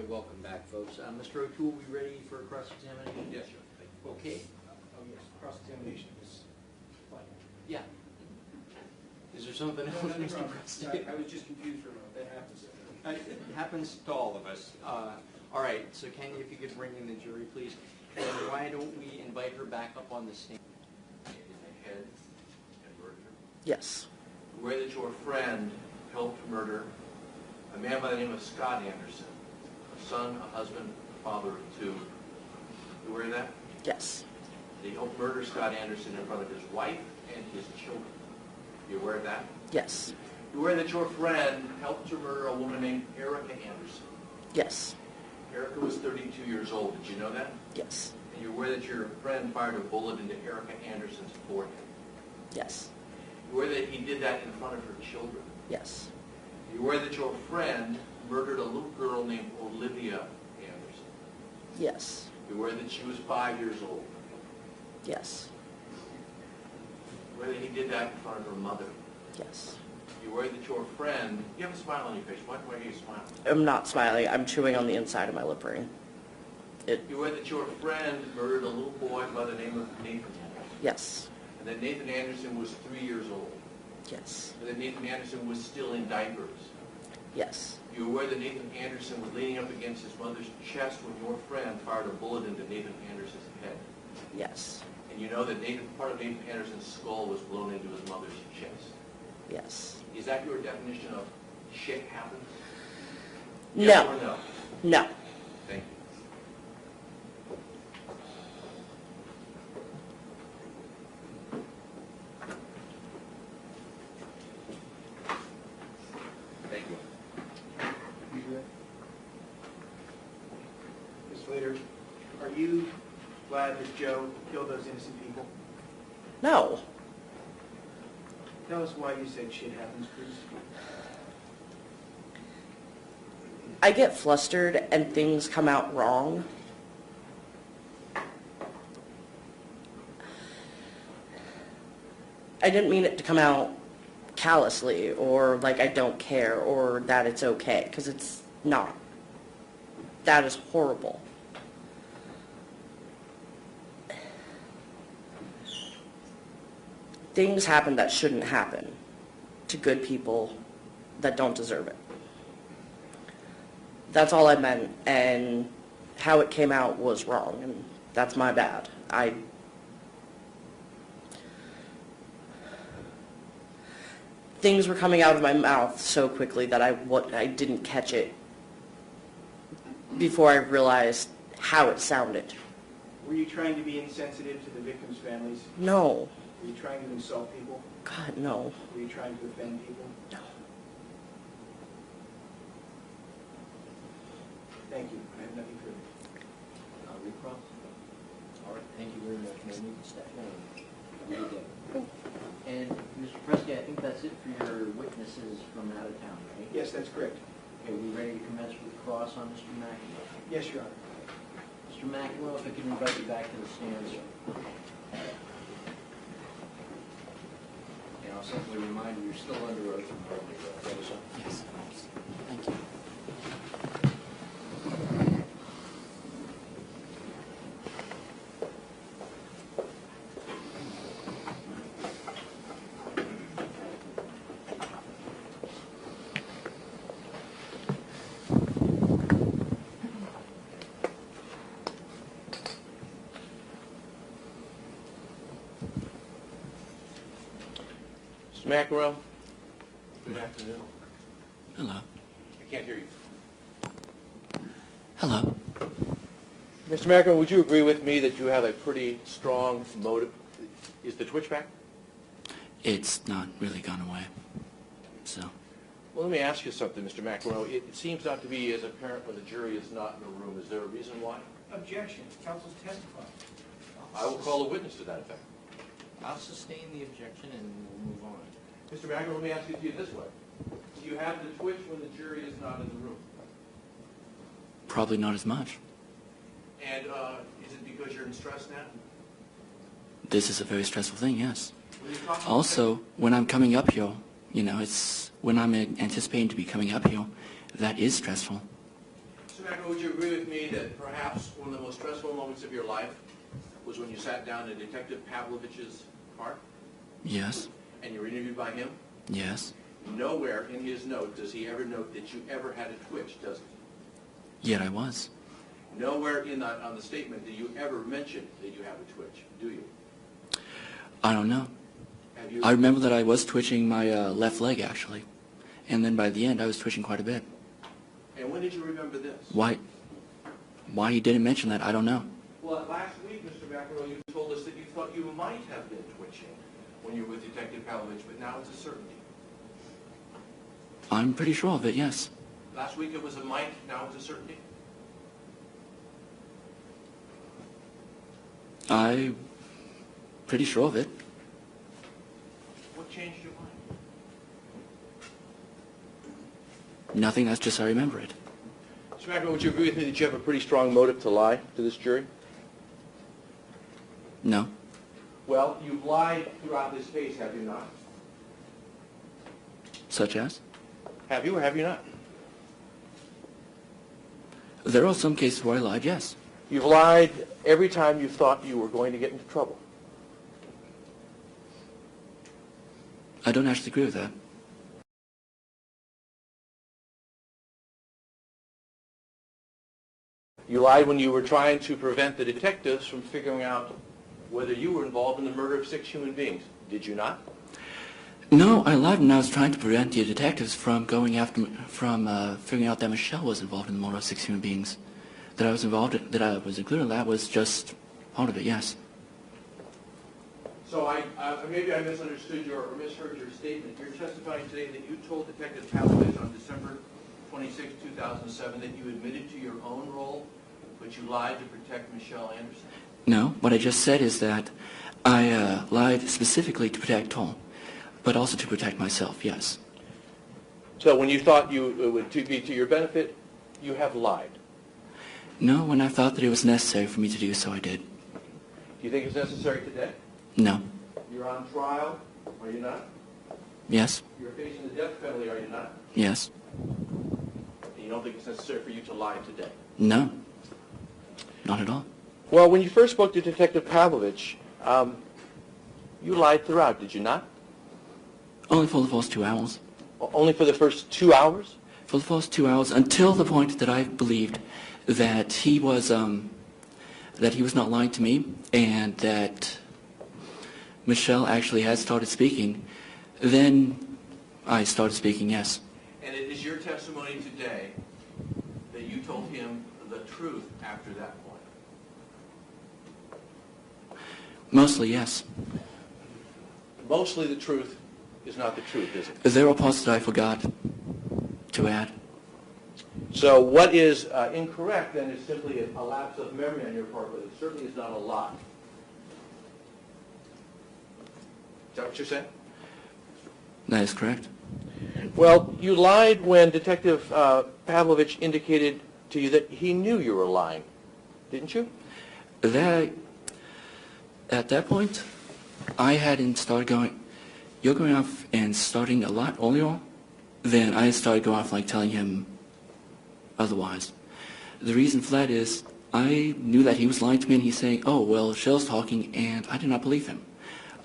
welcome back, folks. Mr. O'Toole, we ready for cross-examination? Yes, sir. Thank you. Okay. Oh, yes, cross-examination is fine. Yeah. Is there something else, No, nothing Mr. wrong. President? I was just confused for a moment. That happens. It happens to all of us. All right, so Kenny, if you could bring in the jury, please. And why don't we invite her back up on the stand? Head and murder. Yes. Where that your friend helped murder a man by the name of Scott Anderson, a son, a husband, a father of two. You aware of that? Yes. He helped murder Scott Anderson in front of his wife and his children. You aware of that? Yes. You aware that your friend helped to murder a woman named Erica Anderson? Yes. Erica was 32 years old. Did you know that? Yes. And you're aware that your friend fired a bullet into Erica Anderson's forehead? Yes. You're aware that he did that in front of her children? Yes. You're aware that your friend murdered a little girl named Olivia Anderson? Yes. You're aware that she was 5 years old? Yes. You're aware that he did that in front of her mother? Yes. You're aware that your friend... You have a smile on your face. Why are you smiling? I'm not smiling. I'm chewing on the inside of my lip ring. You're aware that your friend murdered a little boy by the name of Nathan Anderson? Yes. And that Nathan Anderson was 3 years old? Yes. And that Nathan Anderson was still in diapers? Yes. You're aware that Nathan Anderson was leaning up against his mother's chest when your friend fired a bullet into Nathan Anderson's head? Yes. And you know that part of Nathan Anderson's skull was blown into his mother's chest? Yes. Is that your definition of shit happens? No. Yes or no? No. Thank you. Thank you. Ms. Slater, are you glad that Joe killed those innocent people? No. Tell us why you said shit happens, please. I get flustered and things come out wrong. I didn't mean it to come out callously or like I don't care or that it's okay, because it's not. That is horrible. Things happen that shouldn't happen to good people that don't deserve it. That's all I meant, and how it came out was wrong, and that's my bad. Things were coming out of my mouth so quickly that I didn't catch it before I realized how it sounded. Were you trying to be insensitive to the victims' families? No. Were you trying to insult people? God, no. Were you trying to offend people? No. Thank you. I have nothing further. Recross? All right, thank you very much, ma'am. You can step down. Have a good day. And, Mr. Presky, I think that's it for your witnesses from out of town, right? Yes, that's correct. Okay, we ready to commence with the cross on Mr. McEnroe? Yes, Your Honor. Mr. McEnroe, if I could invite you back to the stand, sir. And I'll simply remind you, you're still under oath from earlier. Yes. Thank you. Mr. McEnroe. Good afternoon. Hello. I can't hear you. Hello. Mr. McEnroe, would you agree with me that you have a pretty strong motive? Is the twitch back? It's not really gone away. So, Well, let me ask you something, Mr. McEnroe. It seems not to be as apparent when the jury is not in the room. Is there a reason why? Objection. Counsel's testifying. I will call a witness to that effect. I'll sustain the objection and we'll move on. Mr. McEnroe, let me ask it to you this way. Do you have the twitch when the jury is not in the room? probably not as much. And is it because you're in stress now? This is a very stressful thing, yes. When you're talking Also, when I'm coming uphill, you know, it's when I'm anticipating to be coming uphill, that is stressful. Mr. McEnroe, would you agree with me that perhaps one of the most stressful moments of your life was when you sat down in Detective Pavlovich's car Yes. and you were interviewed by him? Yes. Nowhere in his note does he ever note that you ever had a twitch, does he? Yet I was. Nowhere on the statement do you ever mention that you have a twitch, do you? I don't know. Have you? I remember that I was twitching my left leg, actually. And then by the end, I was twitching quite a bit. And when did you remember this? Why he didn't mention that, I don't know. Well, last week, Mr. McEnroe, you told us that you thought you might have been twitching when you were with Detective Pavlovich, but now it's a certainty. I'm pretty sure of it, yes. Last week it was a might, now it's a certainty? I'm pretty sure of it. What changed your mind? Nothing, that's just I remember it. Mr. McEnroe, would you agree with me that you have a pretty strong motive to lie to this jury? No. Well, you've lied throughout this case, have you not? Such as? Have you or have you not? There are some cases where I lied, yes. You've lied every time you thought you were going to get into trouble. I don't actually agree with that. You lied when you were trying to prevent the detectives from figuring out whether you were involved in the murder of 6 human beings. Did you not? No, I lied when I was trying to prevent the detectives from figuring out that Michelle was involved in the murder of 6 human beings. That I was included in that was just part of it, yes. So maybe I misunderstood or misheard your statement. You're testifying today that you told Detective Pavlovich on December 26, 2007 that you admitted to your own role, but you lied to protect Michelle Anderson. No, what I just said is that I lied specifically to protect Tom, but also to protect myself, yes. So when you thought it would be to your benefit, you have lied. No, when I thought that it was necessary for me to do so, I did. Do you think it's necessary today? No. You're on trial, are you not? Yes. You're facing the death penalty, are you not? Yes. And you don't think it's necessary for you to lie today? No. Not at all. Well, when you first spoke to Detective Pavlovich, you lied throughout, did you not? Only for the first 2 hours. Only for the first 2 hours? For the first 2 hours, until the point that I believed that he was not lying to me, and that Michelle actually had started speaking. Then I started speaking, yes. And it is your testimony today that you told him the truth after that point? Mostly, yes. Mostly the truth is not the truth, is it? There were parts that I forgot to add. So what is incorrect, then, is simply a lapse of memory on your part, but it certainly is not a lie. Is that what you're saying? That is correct. Well, you lied when Detective Pavlovich indicated to you that he knew you were lying, didn't you? At that point, I hadn't started going. You're going off and starting a lot earlier. Then I started going off like telling him otherwise. The reason for that is I knew that he was lying to me, and he's saying, "Oh well, Shell's talking," and I did not believe him.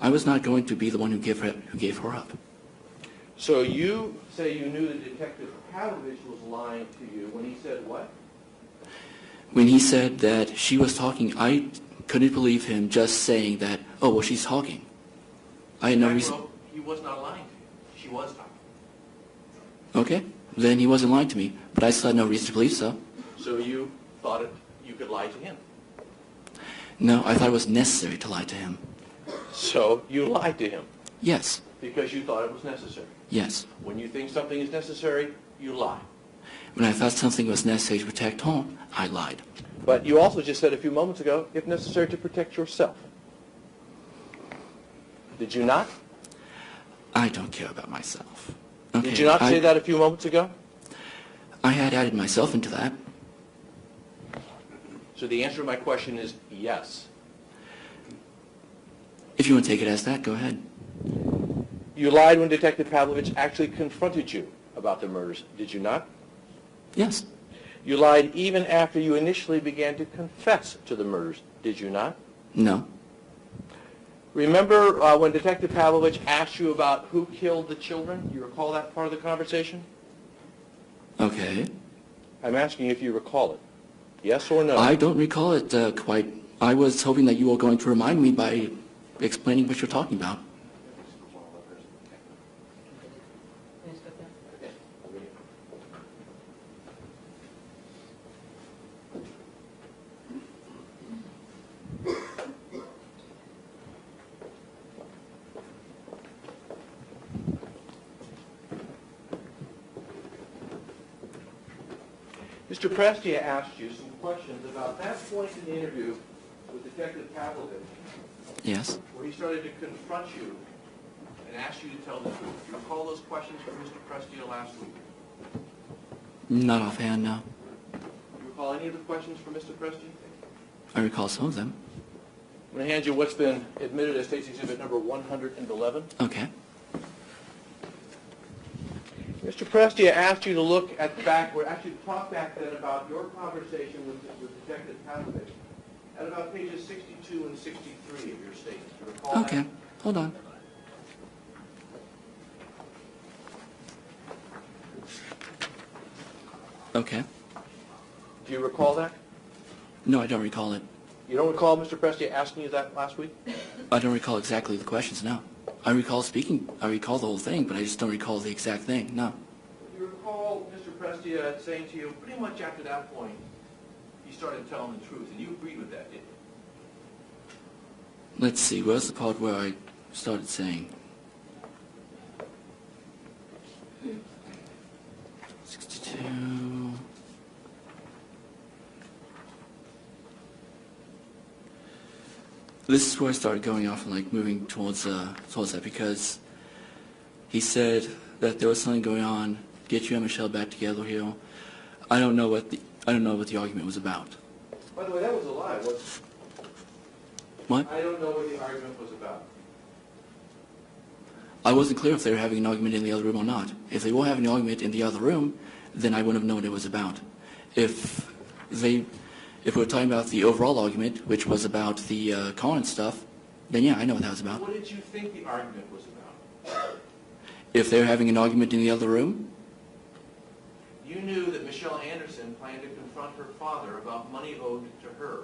I was not going to be the one who gave her up. So you say you knew that Detective Pavlovich was lying to you when he said what? When he said that she was talking, I couldn't believe him just saying that, "Oh well, she's talking." I had no reason. He was not lying to you. She was talking. Okay, then he wasn't lying to me, but I still had no reason to believe so. So you thought you could lie to him. No, I thought it was necessary to lie to him. So you lied to him Yes. because you thought it was necessary. Yes. When you think something is necessary, you lie. When I thought something was necessary to protect home, I lied. But you also just said a few moments ago, if necessary, to protect yourself. Did you not? I don't care about myself. Okay, Did you not say that a few moments ago? I had added myself into that. So the answer to my question is yes. If you want to take it as that, go ahead. You lied when Detective Pavlovich actually confronted you about the murders, did you not? Yes. You lied even after you initially began to confess to the murders, did you not? No. Remember when Detective Pavlovich asked you about who killed the children? You recall that part of the conversation? Okay. I'm asking you if you recall it. Yes or no? I don't recall it quite. I was hoping that you were going to remind me by explaining what you're talking about. Mr. Prestia asked you some questions about that point in the interview with Detective Pavlovich, Yes. where he started to confront you and asked you to tell the truth. Do you recall those questions from Mr. Prestia last week? Not offhand, no. Do you recall any of the questions from Mr. Prestia? I recall some of them. I'm going to hand you what's been admitted as State's Exhibit number 111. Okay. Mr. Prestia asked you to look at the back, or actually talk back then about your conversation with Detective Pavlovich at about pages 62 and 63 of your statement. Do you recall that? Okay. Hold on. Okay. Do you recall that? No, I don't recall it. You don't recall Mr. Prestia asking you that last week? I don't recall exactly the questions, no. I recall the whole thing, but I just don't recall the exact thing, no. Do you recall Mr. Prestia saying to you, pretty much after that point, he started telling the truth, and you agreed with that, didn't you? Let's see, where's the part where I started saying? 62... This is where I started going off and like moving towards that, because he said that there was something going on. Get you and Michelle back together here. I don't know what the argument was about. By the way, that was a lie, wasn't it? What? I don't know what the argument was about. I wasn't clear if they were having an argument in the other room or not. If they were having an argument in the other room, then I wouldn't have known what it was about. If we're talking about the overall argument, which was about the car and stuff, then yeah, I know what that was about. What did you think the argument was about? If they were having an argument in the other room, You knew that Michelle Anderson planned to confront her father about money owed to her.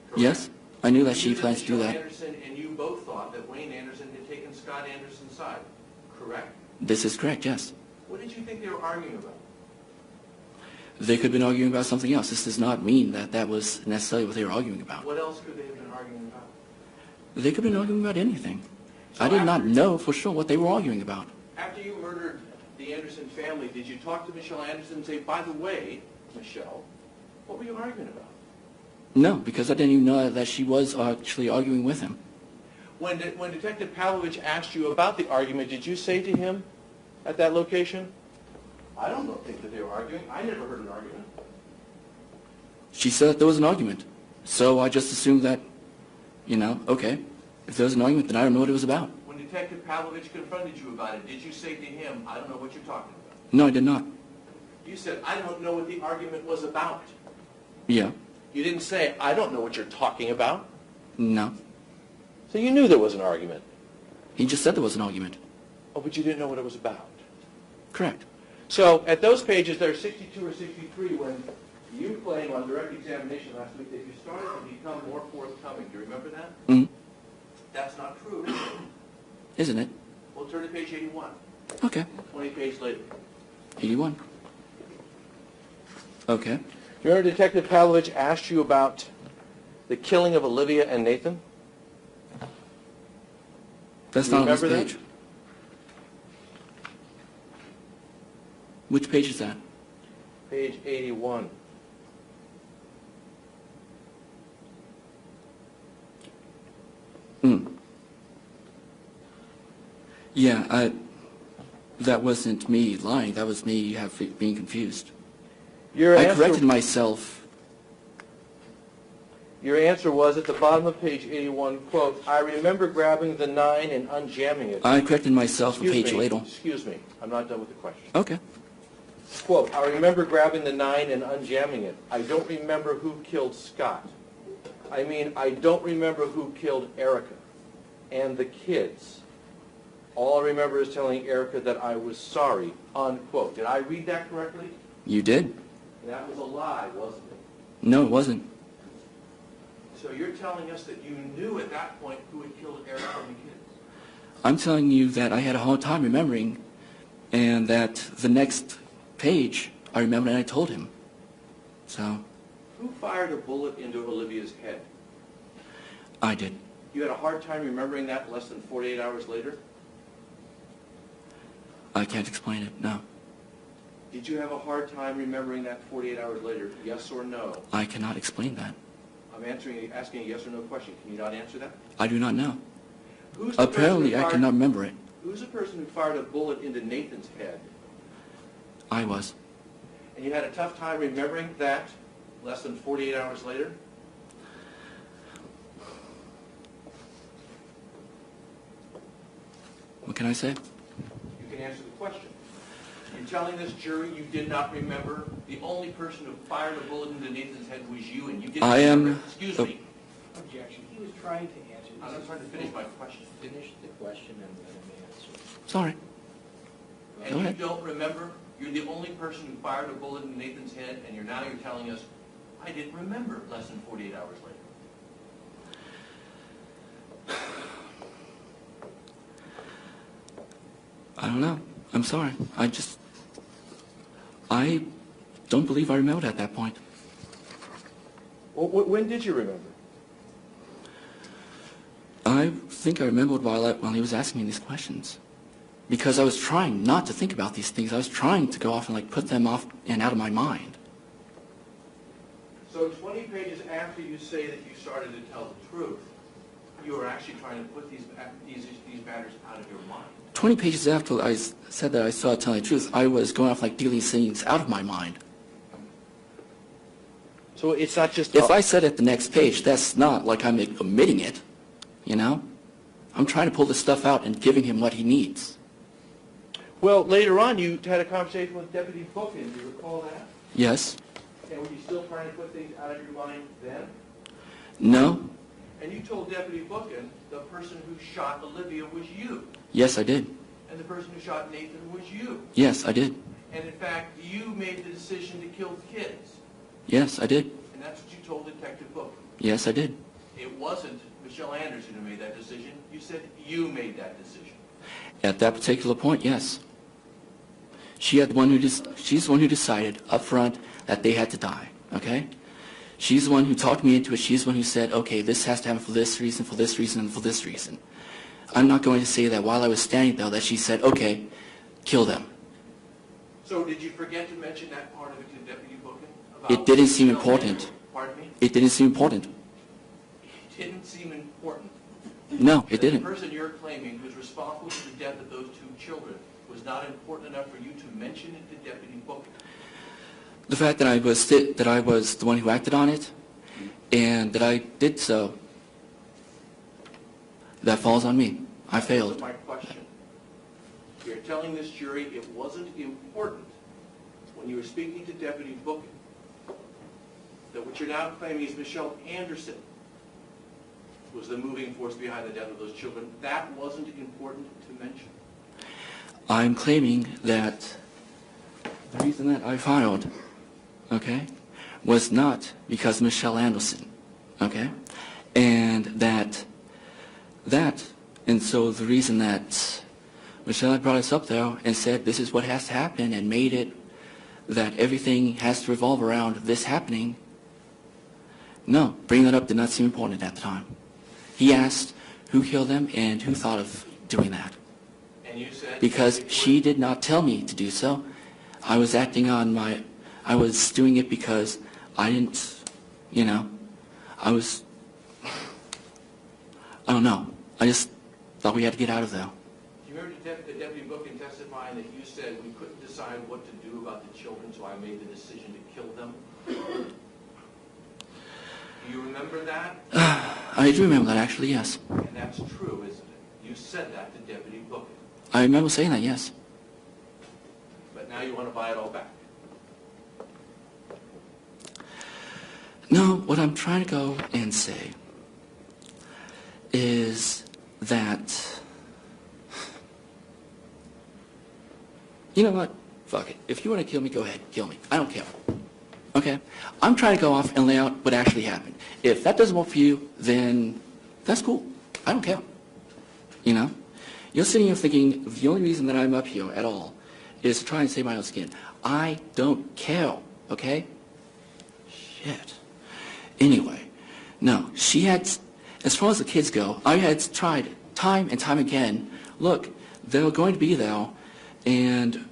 Correct? yes, I knew that You she knew planned to do Michelle that. Anderson and you both thought that Wayne Anderson had taken Scott Anderson's side. Correct? This is correct, yes. What did you think they were arguing about? They could have been arguing about something else. This does not mean that that was necessarily what they were arguing about. What else could they have been arguing about? They could have been arguing about anything. So I did not after- know for sure what they were arguing about. After you murdered the Anderson family, did you talk to Michelle Anderson and say, by the way, Michelle, what were you arguing about? No, because I didn't even know that she was actually arguing with him. When Detective Pavlovich asked you about the argument, did you say to him at that location, I don't think that they were arguing. I never heard an argument. She said that there was an argument. So I just assumed that, okay, if there was an argument, then I don't know what it was about. When Detective Pavlovich confronted you about it, did you say to him, I don't know what you're talking about? No, I did not. You said, I don't know what the argument was about. Yeah. You didn't say, I don't know what you're talking about. No. So you knew there was an argument. He just said there was an argument. Oh, but you didn't know what it was about. Correct. So at those pages, there are 62 or 63 when you claim on direct examination last week that you started to become more forthcoming. Do you remember that? Mm. That's not true, is it? Isn't it? Well, turn to page 81. Okay. 20 pages later. 81. Okay. Do you remember Detective Pavlovich asked you about the killing of Olivia and Nathan? That's Do you not on this remember that? page. Which page is that? Page 81. Yeah, that wasn't me lying. That was me being confused. I corrected myself. Your answer was at the bottom of page 81, quote, I remember grabbing the 9 and unjamming it. I corrected myself a page later. Excuse me. I'm not done with the question. Okay. quote, I remember grabbing the 9 and unjamming it. I don't remember who killed Scott. I mean, I don't remember who killed Erica and the kids. All I remember is telling Erica that I was sorry, unquote. Did I read that correctly? You did? And that was a lie, wasn't it? No, it wasn't. So you're telling us that you knew at that point who had killed Erica and the kids? I'm telling you that I had a hard time remembering, and that the next page I remembered and I told him. So, Who fired a bullet into Olivia's head? I did. You had a hard time remembering that less than 48 hours later? I can't explain it, no. Did you have a hard time remembering that 48 hours later, yes or no? I cannot explain that. I'm asking a yes or no question. Can you not answer that? I do not know. Who's the person Apparently, who I fired- cannot remember it. Who's the person who fired a bullet into Nathan's head? I was. And you had a tough time remembering that less than 48 hours later? What can I say? You can answer the question. You're telling this jury you did not remember the only person who fired a bullet into Nathan's head was you, and you didn't I am- remember. Excuse me. Objection. He was trying to answer. I'm not trying to finish my question. Finish the question and let him answer. Sorry. And Go you ahead. don't remember? You're the only person who fired a bullet into Nathan's head, and you're telling us, I didn't remember less than 48 hours later. I don't know. I'm sorry. I don't believe I remembered at that point. Well, when did you remember? I think I remembered while he was asking me these questions. Because I was trying not to think about these things. I was trying to go off and put them off and out of my mind. So 20 pages after you say that you started to tell the truth, you were actually trying to put these matters out of your mind. 20 pages after I said that I started telling the truth, I was going off dealing things out of my mind. So it's not just... If I said it the next page, that's not like I'm omitting it, you know? I'm trying to pull this stuff out and giving him what he needs. Well, later on, you had a conversation with Deputy Bookin. Do you recall that? Yes? And were you still trying to put things out of your mind then? No? And you told Deputy Bookin the person who shot Olivia was you. Yes, I did. And the person who shot Nathan was you. Yes, I did. And in fact, you made the decision to kill the kids. Yes, I did. And that's what you told Detective Bookin. Yes, I did. It wasn't Michelle Anderson who made that decision. You said you made that decision. At that particular point, yes. She's the one who decided up front that they had to die, okay? She's the one who talked me into it. She's the one who said, okay, this has to happen for this reason, for this reason, and for this reason. I'm not going to say that while I was standing there that she said, okay, kill them. So did you forget to mention that part of it to Deputy Bookin? It didn't seem important. Pardon me? It didn't seem important. It didn't seem important. No, it That didn't. The person you're claiming who was responsible for the death of those two children was not important enough for you to mention it to Deputy Bookin. The fact that I was the one who acted on it, and that I did so, that falls on me. I failed. That's my question. You're telling this jury it wasn't important when you were speaking to Deputy Bookin that what you're now claiming is Michelle Anderson was the moving force behind the death of those children. That wasn't important to mention. I'm claiming that the reason that I filed, okay, was not because Michelle Anderson, okay, and and so the reason that Michelle had brought us up there and said this is what has to happen and made it that everything has to revolve around this happening, no, bringing that up did not seem important at the time. He asked who killed them and who thought of doing that. And you said... Because she did not tell me to do so. I was I was doing it because I didn't, I don't know. I just thought we had to get out of there. Do you remember the Deputy Bookin testifying that you said we couldn't decide what to do about the children, so I made the decision to kill them? Do you remember that? I do remember that, actually, yes. And that's true, isn't it? You said that to Deputy Bookin. I remember saying that, yes. But now you want to buy it all back. No, what I'm trying to go and say is that, you know what? Fuck it. If you want to kill me, go ahead. Kill me. I don't care. Okay? I'm trying to go off and lay out what actually happened. If that doesn't work for you, then that's cool. I don't care. You know? You're sitting here thinking the only reason that I'm up here at all is to try and save my own skin. I don't care. Okay? Shit. Anyway, no, she had, as far as the kids go, I had tried time and time again, look, they're going to be there, and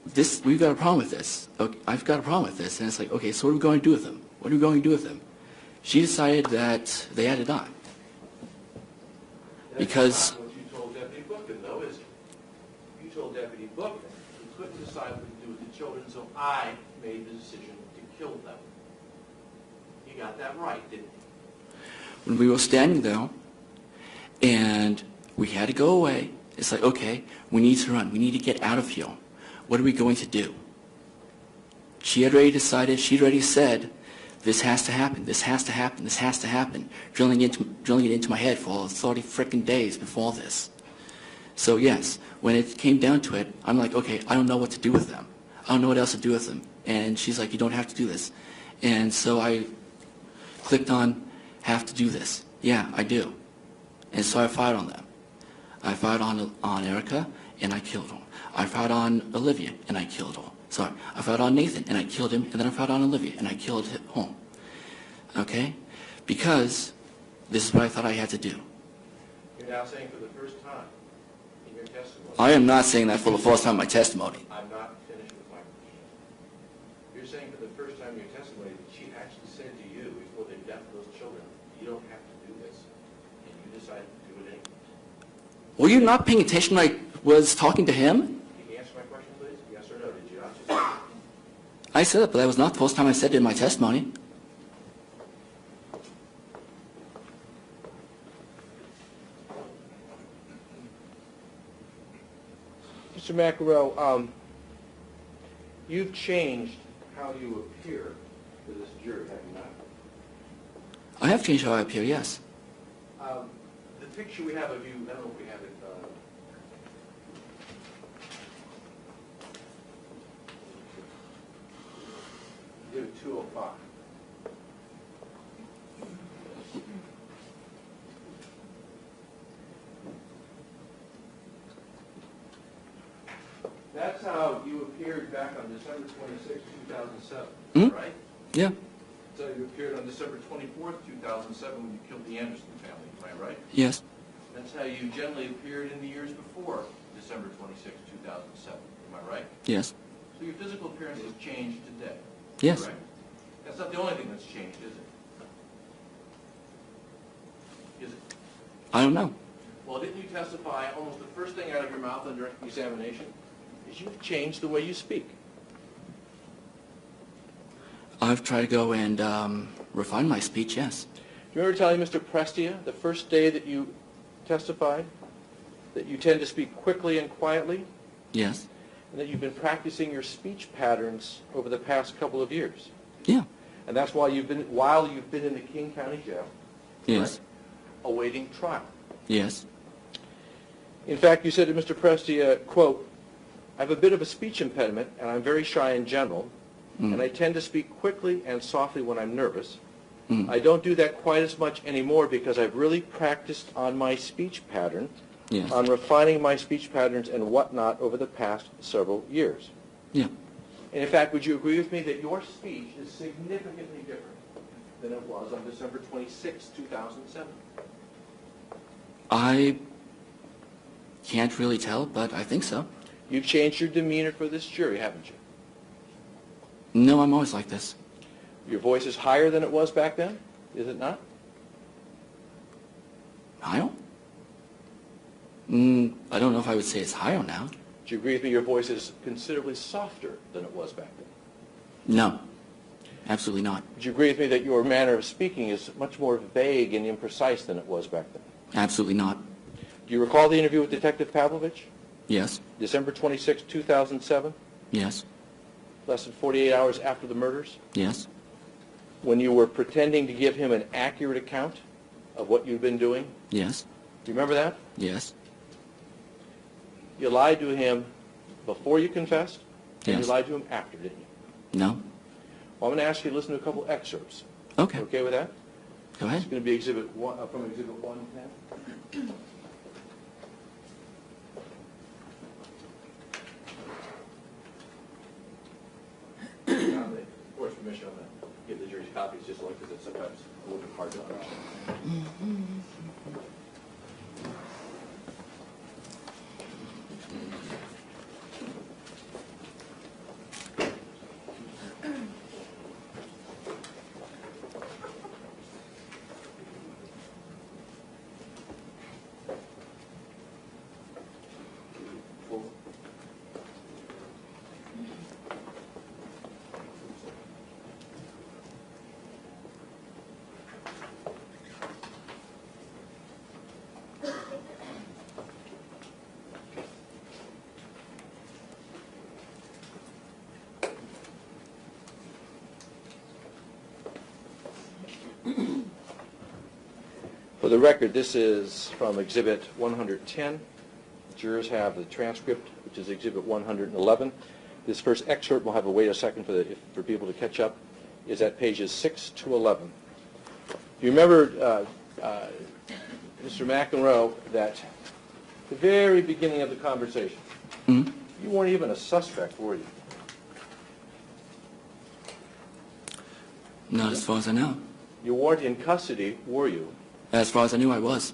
this, we've got a problem with this. Okay, I've got a problem with this. And it's like, okay, so what are we going to do with them? What are we going to do with them? She decided that they had to die. That's Because not what you told Deputy Bookman, though, is it? You told Deputy Bookman he couldn't decide what to do with the children, so I made the decision to kill them. You got that right, didn't you? when we were standing there, and we had to go away, it's like, okay, we need to run. We need to get out of here. What are we going to do? She had already decided, she'd already said, this has to happen, this has to happen, this has to happen, drilling it into my head for 30 frickin' days before this. So yes, when it came down to it, I'm like, okay, I don't know what to do with them. I don't know what else to do with them. And she's like, you don't have to do this. And so I clicked on, have to do this. Yeah, I do. And so I fired on them. I fired on Erica, and I killed her. I fired on Olivia, and I killed her. Sorry, I fired on Nathan, and I killed him, and then I fired on Olivia, and I killed her. Okay? Because this is what I thought I had to do. You're now saying for the first time in your testimony. I am not saying that for the first time in my testimony. I'm not finished with my question. You're saying for the first time in your testimony that she actually said to you before they death those children, you don't have to do this, and you decided to do it anyway. Were you not paying attention when I was talking to him? Can you answer my question, please? Yes or no? Did you not just say it? I said it, but that was not the first time I said it in my testimony. Mr. McEnroe, you've changed how you appear to this jury, have you not? I have changed how I appear, yes. The picture we have of you, I don't know if we have it. Give it 205. That's how you appeared back on December 26, 2007, Mhm. right? Yeah. So you appeared on December 24th, 2007 when you killed the Anderson family, am I right? Yes. That's how you generally appeared in the years before December 26, 2007, am I right? Yes. So your physical appearance has changed today, Yes. correct? That's not the only thing that's changed, is it? Is it? I don't know. Well, didn't you testify, almost the first thing out of your mouth under examination, is you've changed the way you speak? I've tried to go and refine my speech, yes. Do you remember telling Mr. Prestia, the first day that you testified, that you tend to speak quickly and quietly, Yes. and that you've been practicing your speech patterns over the past couple of years? Yeah. And that's why you've been in the King County Jail, Yes. awaiting trial. Yes. In fact, you said to Mr. Prestia, quote, I have a bit of a speech impediment, and I'm very shy in general, and I tend to speak quickly and softly when I'm nervous. I don't do that quite as much anymore because I've really practiced on my speech pattern, Yes. on refining my speech patterns and whatnot over the past several years. Yeah. And in fact, would you agree with me that your speech is significantly different than it was on December 26, 2007? I can't really tell, but I think so. You've changed your demeanor for this jury, haven't you? No, I'm always like this. Your voice is higher than it was back then, is it not? Higher? I don't know if I would say it's higher now. Do you agree with me your voice is considerably softer than it was back then? No. Absolutely not. Would you agree with me that your manner of speaking is much more vague and imprecise than it was back then? Absolutely not. Do you recall the interview with Detective Pavlovich? Yes. December 26, 2007? Yes. Less than 48 hours after the murders? Yes. when you were pretending to give him an accurate account of what you'd been doing? Yes. Do you remember that? Yes. You lied to him before you confessed, and Yes. you lied to him after, didn't you? No. Well, I'm going to ask you to listen to a couple excerpts. Okay. You okay with that? Go ahead. It's going to be Exhibit 1, from Exhibit 1 now. Of course, permission on that. Give the jury's copies just like because it's sometimes a little bit hard to understand. For the record, this is from Exhibit 110. Jurors have the transcript, which is Exhibit 111. This first excerpt, we'll have to wait a second for people to catch up, is at pages 6 to 11. You remember, Mr. McEnroe, that the very beginning of the conversation, Mhm. you weren't even a suspect, were you? Not as far as I know. You weren't in custody, were you? As far as I knew, I was.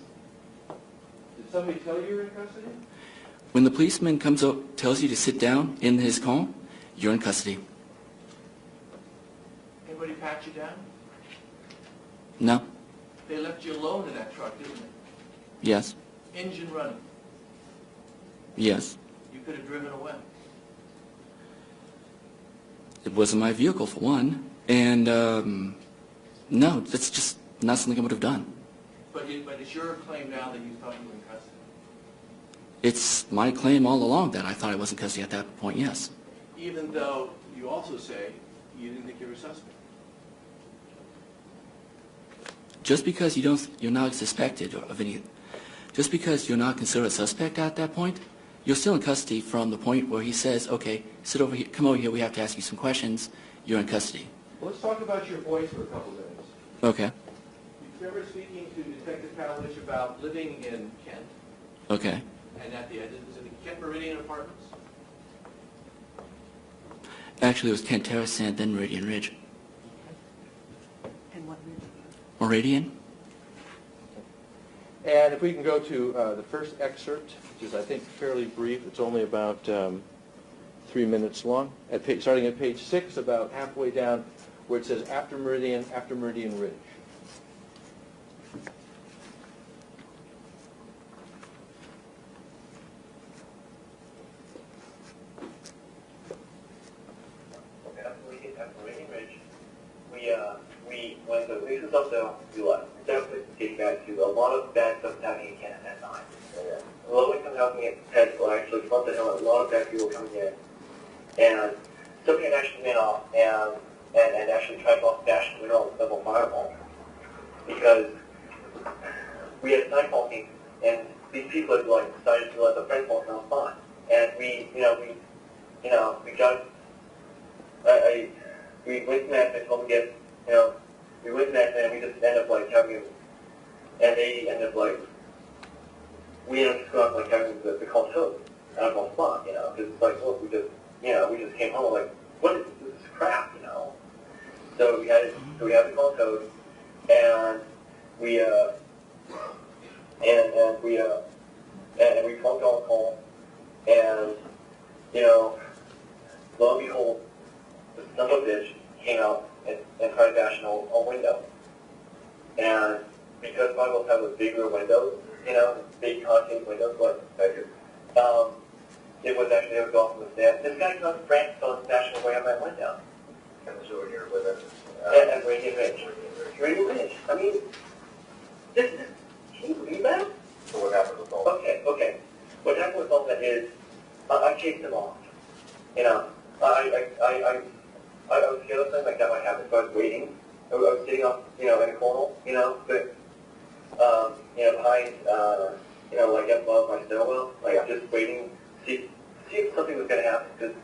Did somebody tell you you were in custody? When the policeman comes up, tells you to sit down in his car, you're in custody. Anybody pat you down? No. They left you alone in that truck, didn't they? Yes. Engine running. Yes. You could have driven away. It wasn't my vehicle, for one. And, no, that's just not something I would have done. But it's your claim now that you thought you were in custody. It's my claim all along that I thought I was in custody at that point, yes. Even though you also say you didn't think you were a suspect. Just because you're not suspected of any, just because you're not considered a suspect at that point, you're still in custody from the point where he says, okay, sit over here, come over here, we have to ask you some questions, you're in custody. Well, let's talk about your voice for a couple minutes. Okay. You remember speaking to Detective Pavlich about living in Kent, Okay. and at the end, was it the Kent Meridian Apartments? Actually, it was Kent Terrace and then Meridian Ridge. And what Meridian? And if we can go to the first excerpt, which is, I think, fairly brief. It's only about 3 minutes long. Starting at page 6, about halfway down, where it says, after Meridian Ridge. At Meridian Ridge, when the lease was up there, we left. Definitely getting back to a lot of bad stuff happening in Canada at that time. Low-income housing had, well, actually, front the hill, a lot of bad people coming in. And somebody had actually been off and actually tried to bash the window of the double firewall. Because we had a nightfall meeting, and these people had, like, decided to let the principal come outside. And we got, we went to that and told them to get, we went to that and we just ended up like having, and they ended up like, we ended up just going like having the call toad out of one spot, because it's like, look, we just came home like, what is this? This is crap, So we had the call toad, and we plugged on the call, and lo and behold, the son of a bitch came out and tried to bash a window. And because my house have bigger windows, big concave windows, it was actually able to go off from the stand. This guy comes frantic on bashing away on my window. And so when you're with us, And Meridian Ridge. Meridian Ridge. I mean, can you believe that? so what happened with all that? Okay. What happened with all that is, I chased him off. I was scared of something like that might happen, so I was waiting was sitting up, in a corner, but, behind, like above my stairwell, like just waiting, see if something was going to happen, because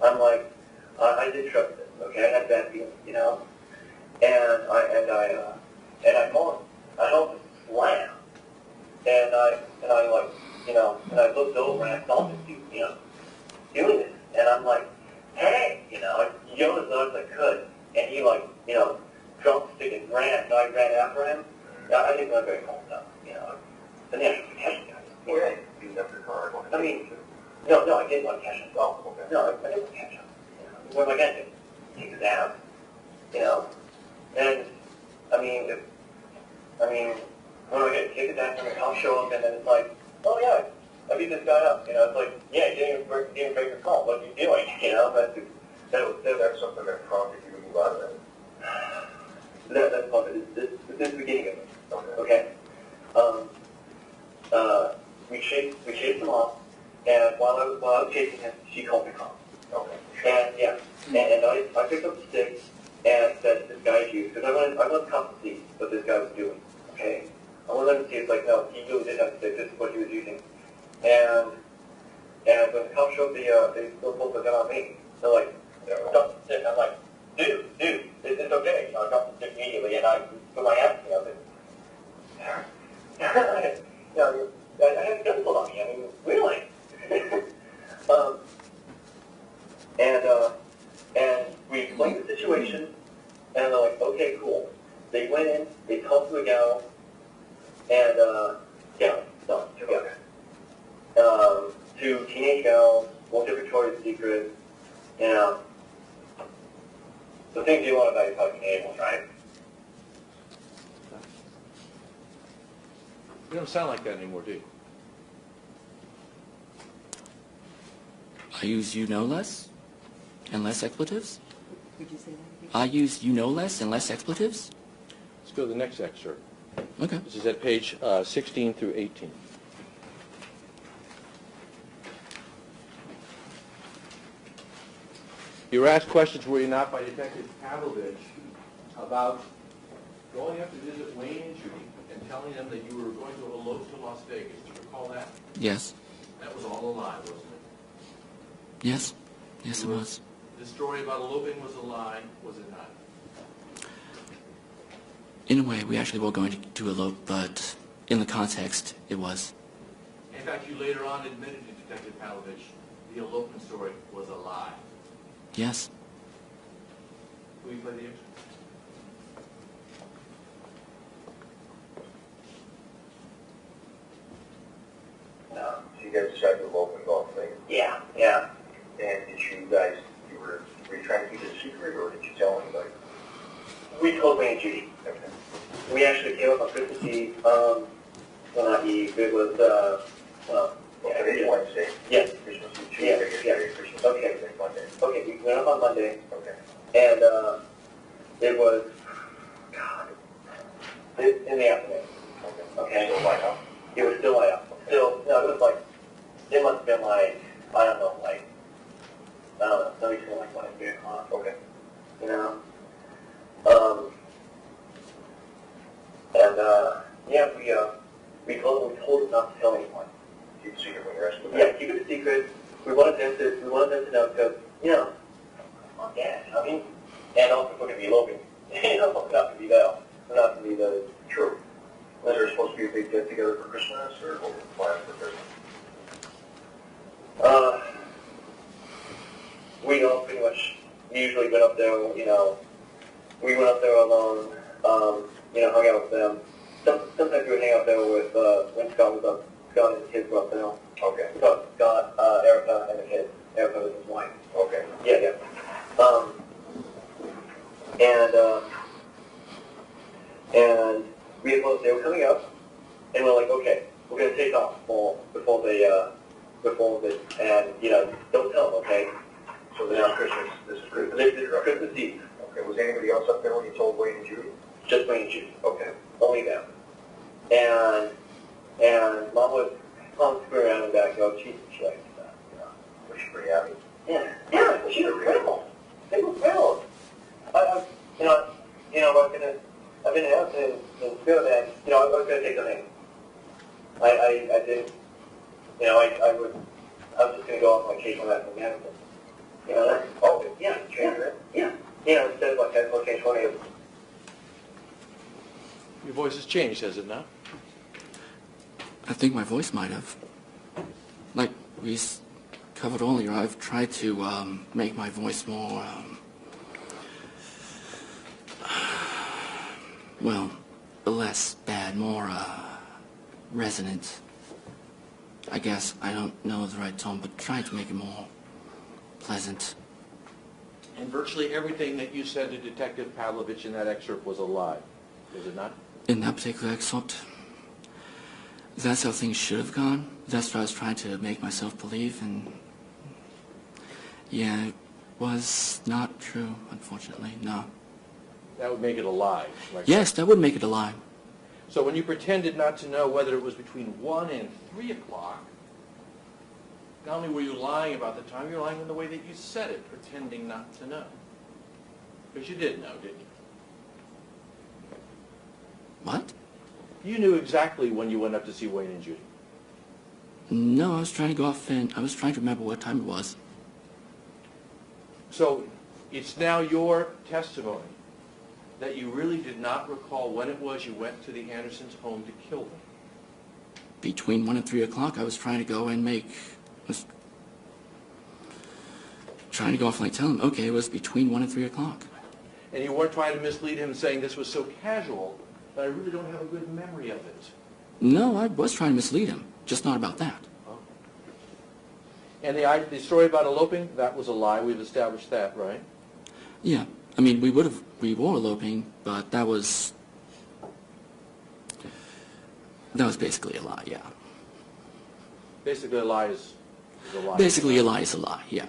I'm like, I did trust this, okay? I had bad feelings, and I felt the slam, and I like, and I looked over and I saw this dude, doing this, and I'm like, hey, I yelled as loud as I could, and he like, dropped the stick and ran, and I ran after him. I didn't run very fast enough, and then I catch the guy. Yeah, you left your car. I mean, no, I didn't want to catch him. Oh, okay. No, I didn't want to catch him. What am I going to do? Take his ass? And, what am I going to take his ass and the cops show up and then it's like, oh yeah, I beat this guy up. It's like, yeah, you didn't break your call. What are you doing? That's something that prompted you to move out of that. That's probably this is the beginning of it. Okay. We chased him off, and while I was chasing him, she called me calm. Okay. And yeah, and I picked up the stick and said, "This guy's you," because I wanted the cops to see what this guy was doing. Okay, I wanted them to see it's like, no, he really did have a stick. This is what he was using. And when the cops showed they still pulled the gun on me. They're like, "Drop the stick." I'm like, dude, it's okay. I dropped the stick immediately, and I put my hands up. I had a gun pulled on me. Really? And we explained the situation, and they're like, okay, cool. They went in, they talked to a gal, and, two teenage gals, went to Victoria's Secret, the things you want about your fucking animals, right? You don't sound like that anymore, do you? I use less and less expletives. Would you say that again? I use less and less expletives. Let's go to the next excerpt. Okay. This is at page 16 through 18. You were asked questions, were you not, by Detective Pavlovich about going up to visit Wayne and Judy and telling them that you were going to elope to Las Vegas. Do you recall that? Yes. That was all a lie, wasn't it? Yes. Yes, it was. The story about eloping was a lie, was it not? In a way, we actually were going to elope, but in the context, it was. In fact, you later on admitted to Detective Pavlovich the elopement story was a lie. Yes. Will you play the excerpt? So you guys decided to elope and go off Vegas? Yeah. And did you guys, were you trying to keep it a secret, or did you tell anybody? We told Wayne and Judy. Okay. We actually came up on Christmas Eve. Well, not Eve. It was, Well, today's Wednesday. Yes. Christmas Eve, Yes, Tuesday, yes. yesterday, Christmas Okay. Eve, today, Monday. Okay, we went up on Monday, Okay. and it was, God, in the afternoon. Okay. Still light up? It was still light out. Still, no, it was like, it must have been like, I don't know, somebody said like 3 o'clock, Okay. We told them not to tell anyone. Keep it secret when you're asked. Yeah, keep it a secret. We wanted them to know because, Mom, Dad, and also we're going to be eloping. We're not going to be there. We're not going to be the... True. Was there supposed to be a big get together for Christmas, or what were the plans for Christmas? We all pretty much usually went up there, we went up there alone, hung out with them. Sometimes we would hang out there with, when Scott was up, Scott and his kids were up there. Okay. Scott, Erica, and the kids. Erica was his wife. Okay. Yeah. And we had they were coming up, and we're like, okay, we're going to take off before they, and, don't tell them, okay? So this is Christmas. This is Christmas. This is Christmas Eve. Okay. Was anybody else up there when you told Wayne and Judy? Just Wayne and Judy. Okay. Only them. And Mom screwed around in the back, she liked that, Was she pretty happy? Yeah, she was thrilled. They were thrilled. I've been asked in school that, I was going to take the name. I did, I was just going to go off my case on that from management. Oh, yeah, change it. Yeah. Instead of like, I'll change 20 of them. Your voice has changed, has it not? I think my voice might have. Like we covered earlier, I've tried to make my voice more, well, less bad, more resonant. I guess I don't know the right tone, but trying to make it more pleasant. And virtually everything that you said to Detective Pavlovich in that excerpt was a lie, was it not? In that particular excerpt, that's how things should have gone. That's what I was trying to make myself believe, and yeah, it was not true, unfortunately, no. That would make it a lie. Right? Yes, that would make it a lie. So when you pretended not to know whether it was between 1 and 3 o'clock, not only were you lying about the time, you're lying in the way that you said it, pretending not to know. Because you did know, didn't you? What? You knew exactly when you went up to see Wayne and Judy. No, I was trying to go off and I was trying to remember what time it was. So it's now your testimony that you really did not recall when it was you went to the Andersons' home to kill them. Between 1 and 3 o'clock, I was trying to go and trying to go off and tell him, okay, it was between 1 and 3 o'clock. And you weren't trying to mislead him saying this was so casual that I really don't have a good memory of it. No, I was trying to mislead him, just not about that. And the story about eloping, that was a lie. We've established that, right? Yeah, I mean, we were eloping, but that was basically a lie, yeah. Basically, a lie is a lie. Basically, a lie is a lie, yeah.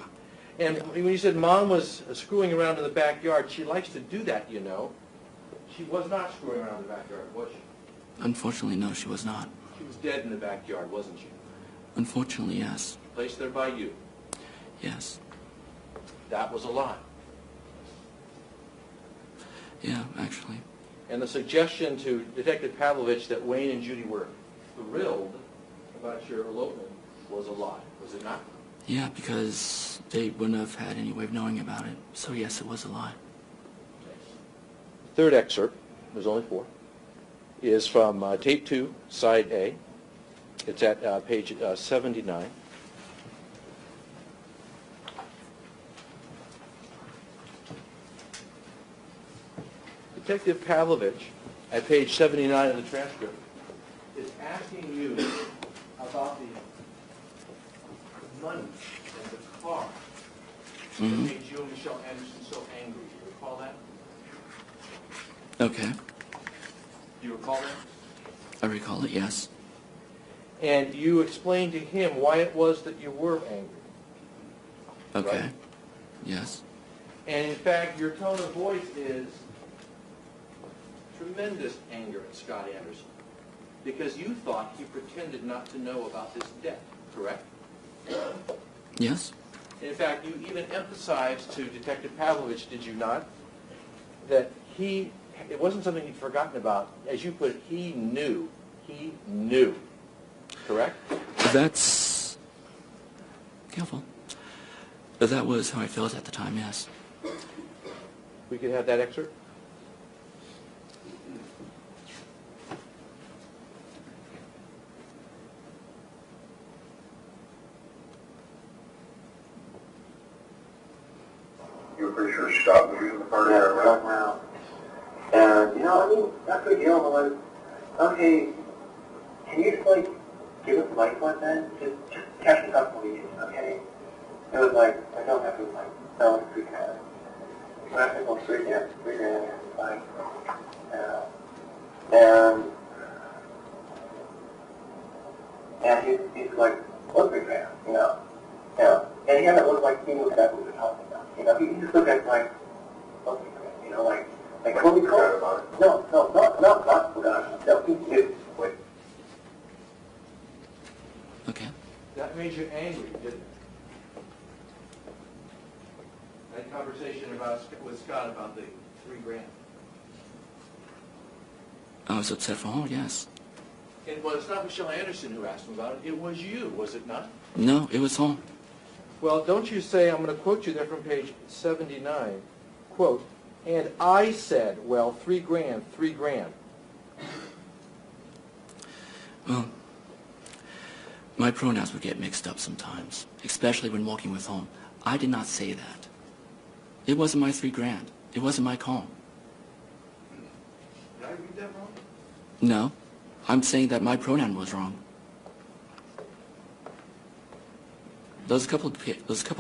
And when you said Mom was screwing around in the backyard, she likes to do that, you know. She was not screwing around in the backyard, was she? Unfortunately, no, she was not. She was dead in the backyard, wasn't she? Unfortunately, yes. Placed there by you. Yes. That was a lie. Yeah, actually. And the suggestion to Detective Pavlovich that Wayne and Judy were thrilled about your elopement was a lie, was it not? Yeah, because they wouldn't have had any way of knowing about it. So yes, it was a lie. Third excerpt, there's only 4, is from tape 2, side A. It's at page 79. Detective Pavlovich, at page 79 of the transcript, is asking you about the money and the car that made you and Michelle Anderson so angry. Do you recall that? Okay. Do you recall that? I recall it, yes. And you explained to him why it was that you were angry. Okay. Right? Yes. And in fact, your tone of voice is tremendous anger at Scott Anderson because you thought he pretended not to know about this debt, correct? Yes. In fact, you even emphasized to Detective Pavlovich, did you not, that it wasn't something he'd forgotten about. As you put it, he knew. He knew. Correct? That's... Careful. That was how I felt at the time, yes. We could have that excerpt? You were pretty sure Scott was using the party Right now. And, that's a big deal. I'm like, okay, can you just, give us life like that? Just catch us up when we do, okay? It was like, I don't have to, sell it free cash. I think we'll $3 grand, it's fine. And he's like, what's $3 grand, Yeah. And he had to look like he knew exactly what we were talking about. He just looked at what's $3 grand, when we called about it. No, not forgot. No, he did. Wait. Okay. That made you angry, didn't it? That conversation with Scott about the $3 grand. I was upset for her, yes. And well, it's not Michelle Anderson who asked him about it. It was you, was it not? No, it was her. Well, don't you say, I'm going to quote you there from page 79, quote, and I said, well, $3 grand, $3 grand. Well, my pronouns would get mixed up sometimes, especially when walking with home. I did not say that. It wasn't my $3 grand. It wasn't my call. Did I read that wrong? No, I'm saying that my pronoun was wrong. There's a couple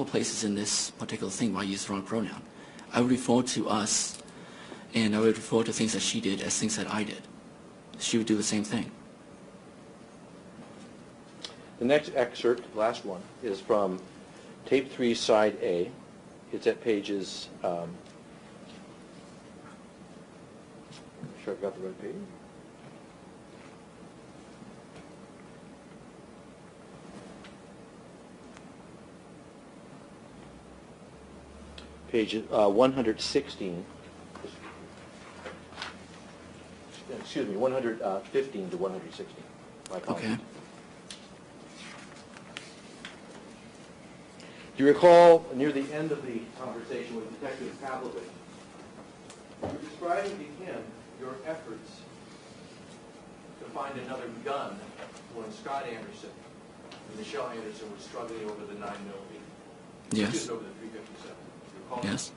places in this particular thing where I used the wrong pronoun. I would refer to us, and I would refer to things that she did as things that I did. She would do the same thing. The next excerpt, last one, is from tape 3, side A. It's at pages, sure I've got the right page. Page 116. Excuse me, 115 to 116. My apologies. Okay. Do you recall near the end of the conversation with Detective Pavlovich, you're describing to him your efforts To find another gun when Scott Anderson and Michelle Anderson were struggling over the 9mm. Yes. Just over the 357. You recall? Yes.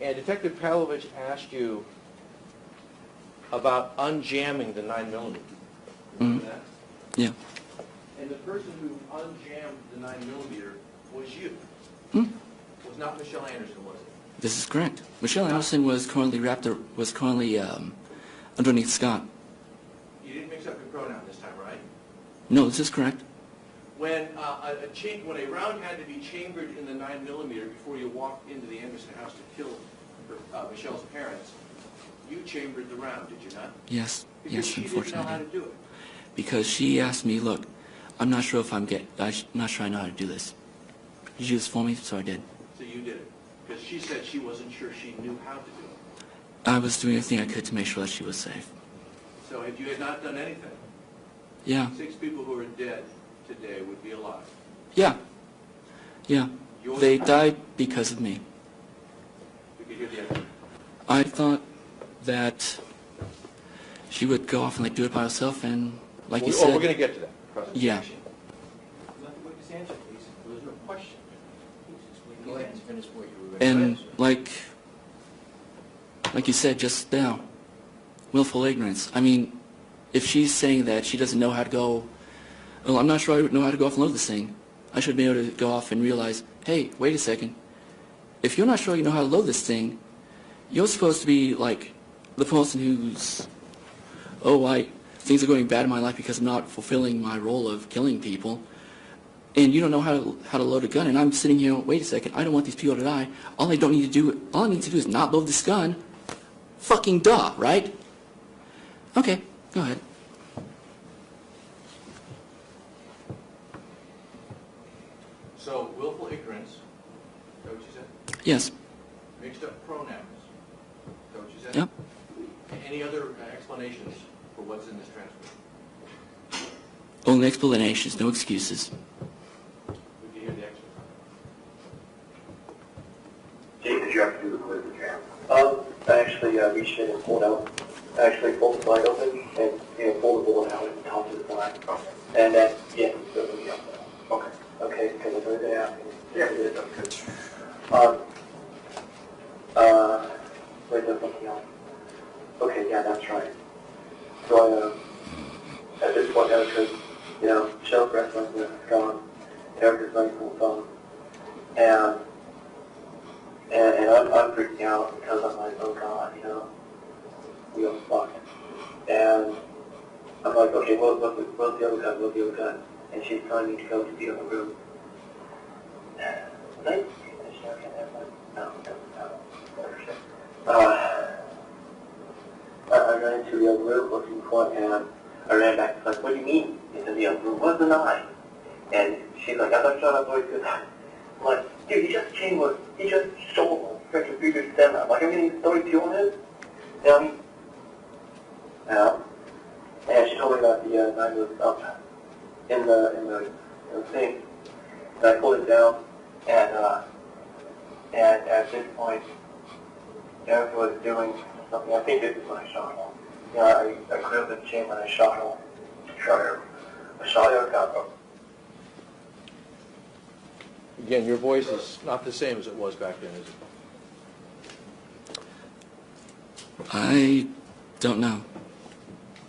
And Detective Pavlovich asked you about unjamming the 9mm. Remember that? Yeah. And the person who unjammed the 9mm was you. Was not Michelle Anderson, was it? This is correct. Michelle Anderson was currently underneath Scott. You didn't mix up your pronoun this time, right? No, this is correct. When when a round had to be chambered in the 9mm before you walked into the Anderson house to kill Michelle's parents, you chambered the round, did you not? Yes. Because Yes, she unfortunately. didn't know how to do it. Because she asked me, look, I'm not sure if I'm not sure I know how to do this. Did you do this for me? So I did. So you did it. Because she said she wasn't sure she knew how to do it. I was doing everything I could to make sure that she was safe. So if you had not done anything, Yeah. 6 people who are dead today would be alive. Yeah. Yeah. Yours- They died because of me. We could hear the evidence. I thought that she would go off and do it by herself, and like you said. we're going to get to that. Yeah. Let the witness answer, please. There's no question. Go ahead and finish what you were going And to say. like you said just now, willful ignorance. I mean, if she's saying that she doesn't know how to go, well, I'm not sure I know how to go off and load this thing. I should be able to go off and realize, hey, wait a second. If you're not sure you know how to load this thing, you're supposed to be like the person who's, things are going bad in my life because I'm not fulfilling my role of killing people, and you don't know how to load a gun, and I'm sitting here, wait a second, I don't want these people to die. All I need to do is not load this gun. Fucking duh, right? Okay, go ahead. So willful ignorance, is that what you said? Yes. Mixed up pronouns, is that what you said? Yep. Any other explanations for what's in this transcript? Only explanations, no excuses. We can hear the excerpt. Jake, did you have to do the quiz exam? I actually reached in and pulled out, pulled the slide open and pulled the bullet out and tossed it aside. And then, yeah, so it was Okay. okay, because I was going to ask him. Yeah, it is. Okay. Wait, there's something else. Okay, yeah, that's right. So at this point, because, show wrestling is gone, Eric is running from the phone, and I'm freaking out because I'm like, oh God, we got fucked. And I'm like, okay, what's the other gun? What's the other gun? And she's telling me to go to the other room. Right? No. I ran into the other room looking for it, and I ran back. What do you mean into the other room? What's the knife? And she's like, I thought you thought I was good. I'm like, dude, he just stole a freaking previous stem. Like, I mean, don't we on it? You know what I mean? And she told me that the knife was up in the thing. And I pulled it down, and at this point, Erica was doing something. I think this is when I shot him. You know, I cleared up the chamber and I shot him. I shot Erica. Again, your voice is not the same as it was back then, is it? I don't know.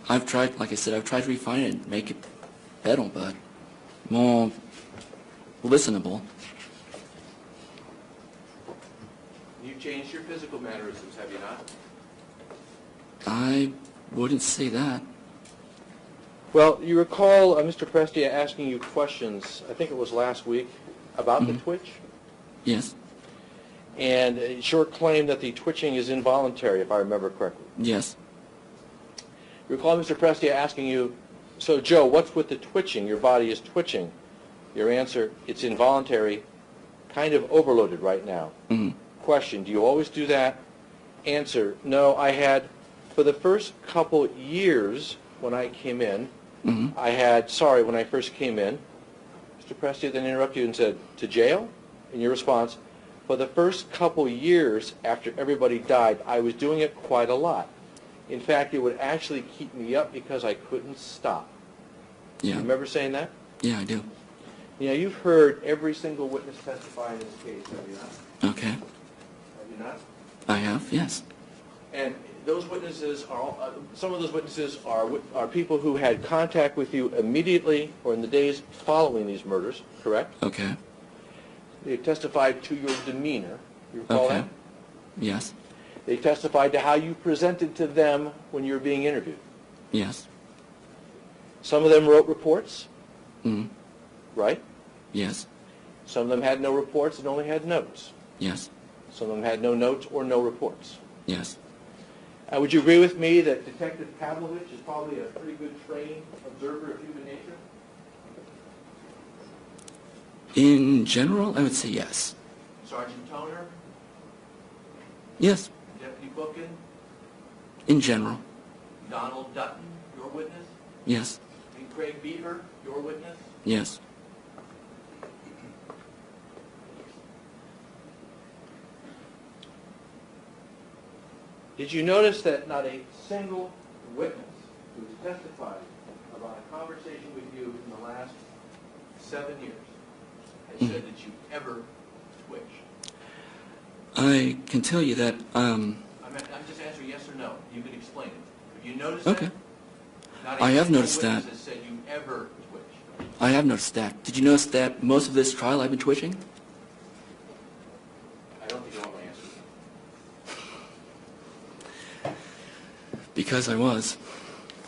I've tried, like I said, I've tried to refine it and make it better, but more listenable. You've changed your physical mannerisms, have you not? I wouldn't say that. Well, you recall Mr. Prestia asking you questions, I think it was last week, about the twitch? Yes. And short claim that the twitching is involuntary, if I remember correctly. Yes. You recall Mr. Prestia asking you, so Joe, what's with the twitching? Your body is twitching. Your answer, it's involuntary, kind of overloaded right now. Mm-hmm. Question, do you always do that? Answer, no, I had, for the first couple years when I came in, when I first came in, Mr. Prestia then interrupted you and said, to jail? In your response, for the first couple years after everybody died, I was doing it quite a lot. In fact, it would actually keep me up because I couldn't stop. Yeah. You remember saying that? Yeah, I do. You know, you've heard every single witness testify in this case, have you not? Okay. Have you not? I have, yes. And those witnesses are, some of those witnesses are people who had contact with you immediately or in the days following these murders, correct? Okay. They testified to your demeanor. You recall Okay. that? Yes. They testified to how you presented to them when you were being interviewed. Yes. Some of them wrote reports, Mm-hmm. right? Yes. Some of them had no reports and only had notes. Yes. Some of them had no notes or no reports. Yes. Would you agree with me that Detective Pavlovich is probably a pretty good trained observer of human nature? In general, I would say yes. Sergeant Toner, Yes. Deputy Bookin, In general, Donald Dutton, your witness, yes. and Craig Beaver, your witness. Yes. Did you notice that not a single witness who testified about a conversation with you in the last 7 years has said that you ever twitched? I can tell you that, I'm just answering yes or no. You can explain it. Have you noticed Okay. that? Not a I have single noticed witness that. has said you ever twitched. I have noticed that. Did you notice that most of this trial I've been twitching? I don't think you want my answer. Because I was.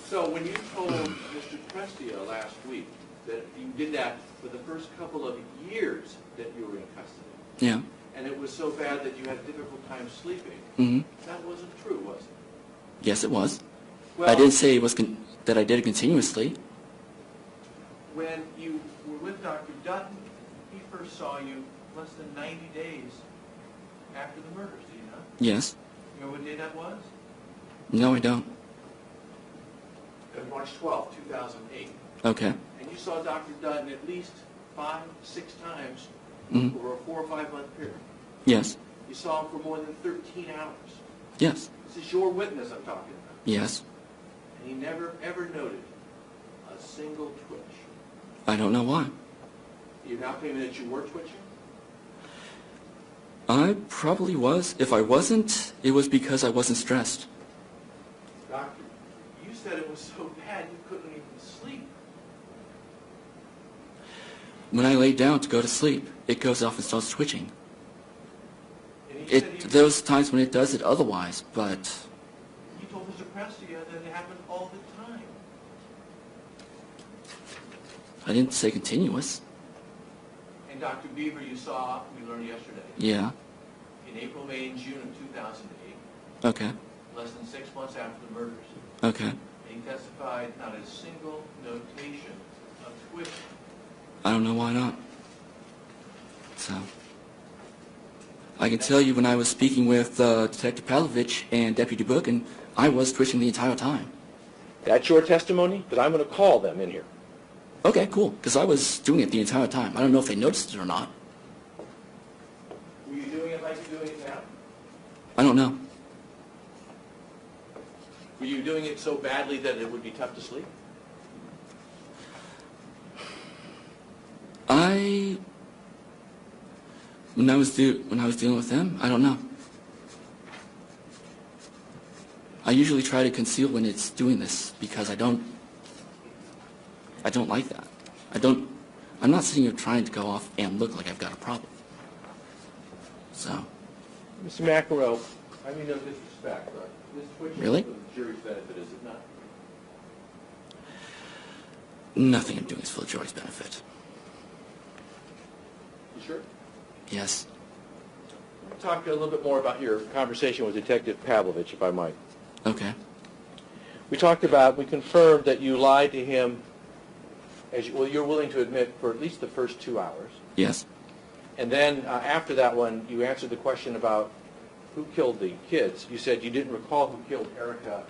So when you told Mr. Prestia last week that you did that for the first couple of years that you were in custody, Yeah. and it was so bad that you had a difficult time sleeping, Mm-hmm. that wasn't true, was it? Yes, it was. Well, I didn't say it was that I did it continuously. when you were with Dr. Dutton, he first saw you less than 90 days after the murders, did he not? Yes. You know what day that was? No, I don't. It was March 12, 2008. Okay. And you saw Dr. Dutton at least 5, 6 times Mm-hmm. over a 4 or 5 month period. Yes. You saw him for more than 13 hours. Yes. This is your witness I'm talking about. Yes. And he never, ever noted a single twitch. I don't know why. You're now claiming that you were twitching? I probably was. If I wasn't, it was because I wasn't stressed. Doctor, you said it was so bad you couldn't even sleep. When I lay down to go to sleep, it goes off and starts twitching. And he said There's times when it does it otherwise, but you told Mr. Prestia that it happened all the time. I didn't say continuous. And Dr. Beaver, you saw, we learned yesterday, Yeah. in April, May, and June of 2008, Okay. less than 6 months after the murders, Okay. and he testified not a single notation of twitching. I don't know why not. So I can tell you when I was speaking with Detective Pavlovich and Deputy Bookin, I was twitching the entire time. That's your testimony? Because I'm going to call them in here. Okay, cool, because I was doing it the entire time. I don't know if they noticed it or not. Were you doing it like you're doing it now? I don't know. Were you doing it so badly that it would be tough to sleep? When I was dealing with them, I don't know. I usually try to conceal when it's doing this because I don't like that. I'm not sitting here trying to go off and look like I've got a problem. So. Mr. McEnroe, I mean no disrespect, but this twitching Really? is for the jury's benefit, is it not? Nothing I'm doing is for the jury's benefit. You sure? Yes. Talk a little bit more about your conversation with Detective Pavlovich, if I might. Okay. We confirmed that you lied to him, you're willing to admit, for at least the first 2 hours. Yes. And then after that one, you answered the question about who killed the kids. You said you didn't recall who killed Erica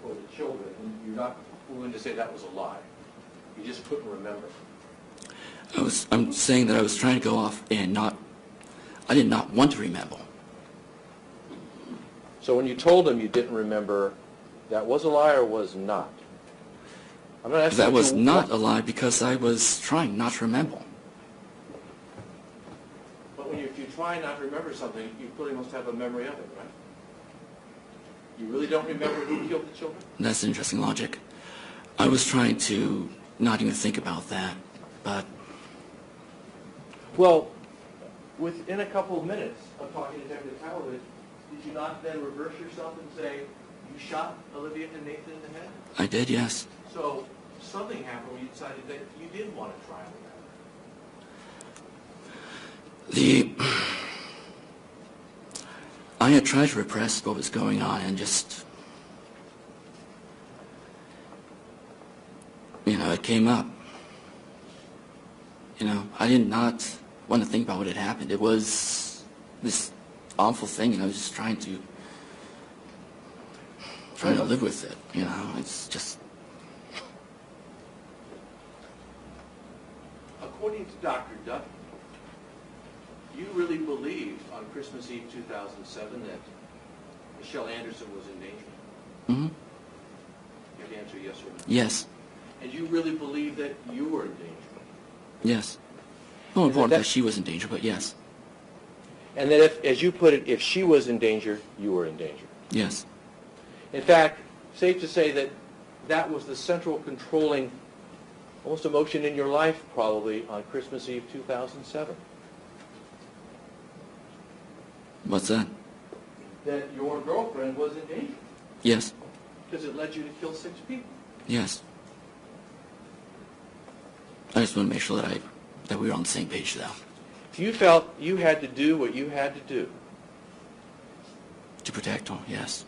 or the children, and you're not willing to say that was a lie. You just couldn't remember. I'm saying that I was trying to go off and I did not want to remember. So when you told him you didn't remember, that was a lie or was not? I'm not asking That you was not a lie because I was trying not to remember. But if you try not to remember something, you clearly must have a memory of it, right? You really don't remember who killed the children? That's interesting logic. I was trying to not even think about that, but Well, within a couple of minutes of talking to Detective Pavlovich, did you not then reverse yourself and say you shot Olivia and Nathan in the head? I did, yes. So something happened when you decided that you did want to try with I had tried to repress what was going on and just, it came up. I did not want to think about what had happened. It was this awful thing, and I was just trying to live with it. It's just. According to Dr. Duffy, you really believed on Christmas Eve 2007 that Michelle Anderson was in danger? Mm-hmm. You have to answer yes or no. Yes. And you really believed that you were in danger? Yes. Well, important that she was in danger, but yes. And that if, as you put it, if she was in danger, you were in danger. Yes. In fact, safe to say that that was the central controlling almost emotion in your life probably on Christmas Eve 2007. What's that? That your girlfriend was in danger Yes. because it led you to kill 6 people. Yes. I just want to make sure that we were on the same page though. You felt you had to do what you had to do. To protect her, yes.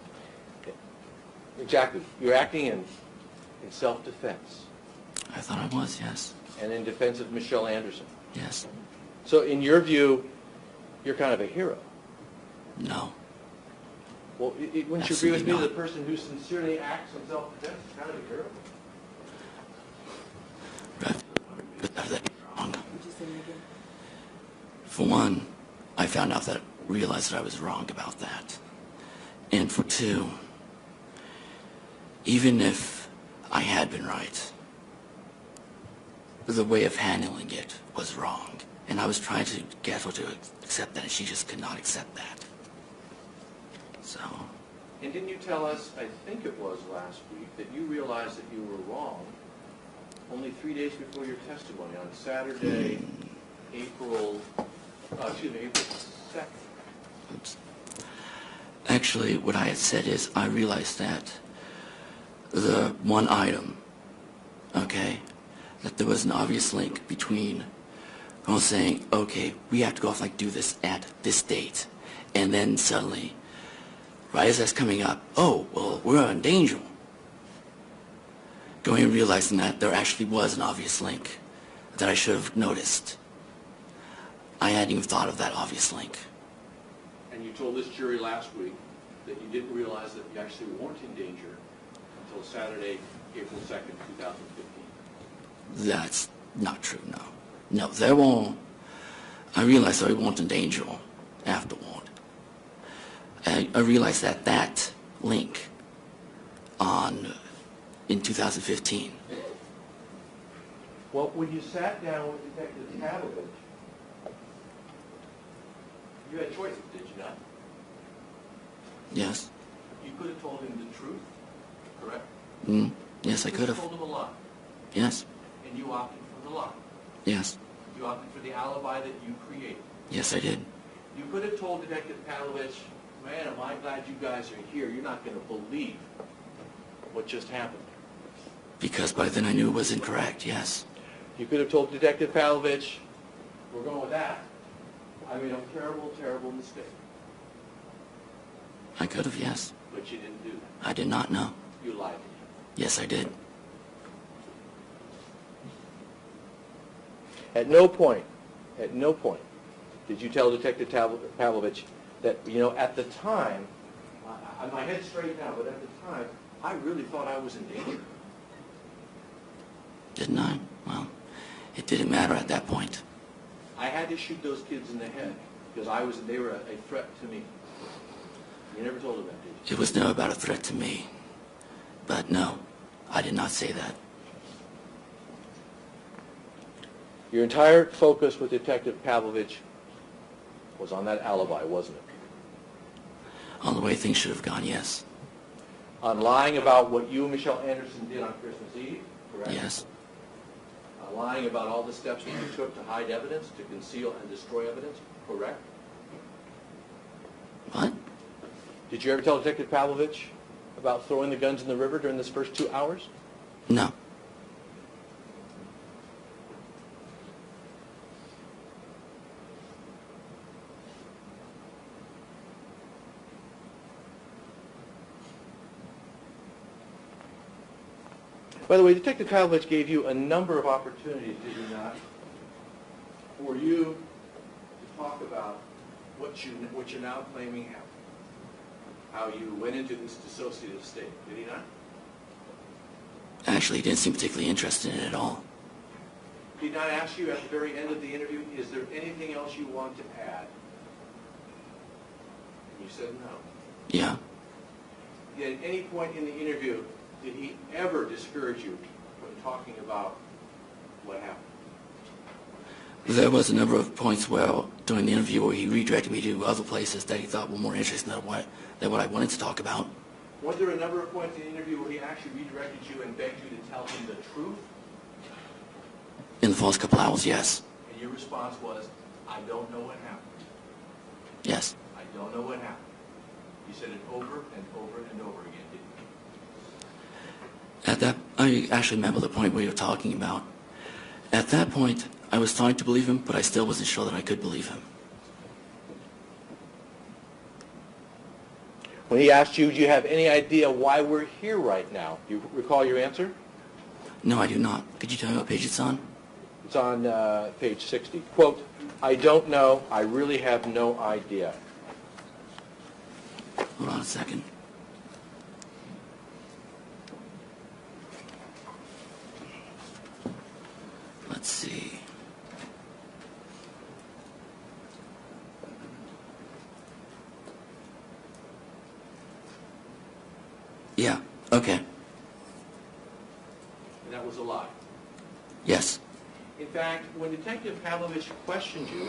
Exactly. You're acting in self-defense I thought I was, yes. and in defense of Michelle Anderson. Yes. So in your view, you're kind of a hero. No. Well, wouldn't you agree with me Absolutely that not. the person who sincerely acts in self-defense is kind of a hero? That's wrong. For one, I found out realized that I was wrong about that. And for two, even if I had been right, the way of handling it was wrong. And I was trying to get her to accept that, and she just could not accept that. So, And didn't you tell us, I think it was last week, that you realized that you were wrong only 3 days before your testimony on Saturday, April 2nd? oops. Actually, what I had said is I realized that the one item, okay, that there was an obvious link between I was saying, okay, we have to go off do this at this date. And then suddenly, right as that's coming up, oh, well, we're in danger. Going and realizing that there actually was an obvious link that I should have noticed. I hadn't even thought of that obvious link. And you told this jury last week that you didn't realize that you actually weren't in danger until Saturday, April 2nd, 2015. That's not true, no. No, there won't. I realized I wasn't in danger afterward. I realized that link in 2015. Well, when you sat down with Detective Pavlovich, you had choices, did you not? Yes. You could have told him the truth, correct? Yes, I could have. You told him a lie, Yes. and you opted for the lie. Yes. You opted for the alibi that you created. Yes, I did. You could have told Detective Pavlovich, man, am I glad you guys are here. You're not going to believe what just happened. Because by then I knew it was incorrect, yes. You could have told Detective Pavlovich, we're going with that. I made a terrible, terrible mistake. I could have, yes. But you didn't do that. I did not know. You lied to him. Yes, I did. At no point did you tell Detective Pavlovich that, at the time, my head's straight now, but at the time, I really thought I was in danger. Didn't I? Well, it didn't matter at that point. I had to shoot those kids in the head because they were a threat to me. You never told him that, did you? It was never about a threat to me. But no, I did not say that. Your entire focus with Detective Pavlovich was on that alibi, wasn't it? On the way things should have gone, yes. On lying about what you and Michelle Anderson did on Christmas Eve, correct? Yes. Lying about all the steps that you took to hide evidence, to conceal and destroy evidence, correct? What? Did you ever tell Detective Pavlovich about throwing the guns in the river during this first 2 hours? No. By the way, Detective Pavlovich gave you a number of opportunities, did he not, for you to talk about what you're now claiming happened, how you went into this dissociative state, did he not? Actually, he didn't seem particularly interested in it at all. Did he not ask you at the very end of the interview, is there anything else you want to add? And you said no. Yeah. Yet at any point in the interview, did he ever discourage you from talking about what happened? There was a number of points during the interview where he redirected me to other places that he thought were more interesting than what I wanted to talk about. Was there a number of points in the interview where he actually redirected you and begged you to tell him the truth? In the first couple hours, yes. And your response was, I don't know what happened. Yes. I don't know what happened. You said it over and over and over again, didn't you? I actually remember the point where you were talking about. At that point, I was starting to believe him, but I still wasn't sure that I could believe him. When he asked you, do you have any idea why we're here right now? Do you recall your answer? No, I do not. Could you tell me what page it's on? It's on page 60. Quote, I don't know. I really have no idea. Hold on a second. Let's see. Yeah, okay. And that was a lie. Yes. In fact, when Detective Pavlovich questioned you,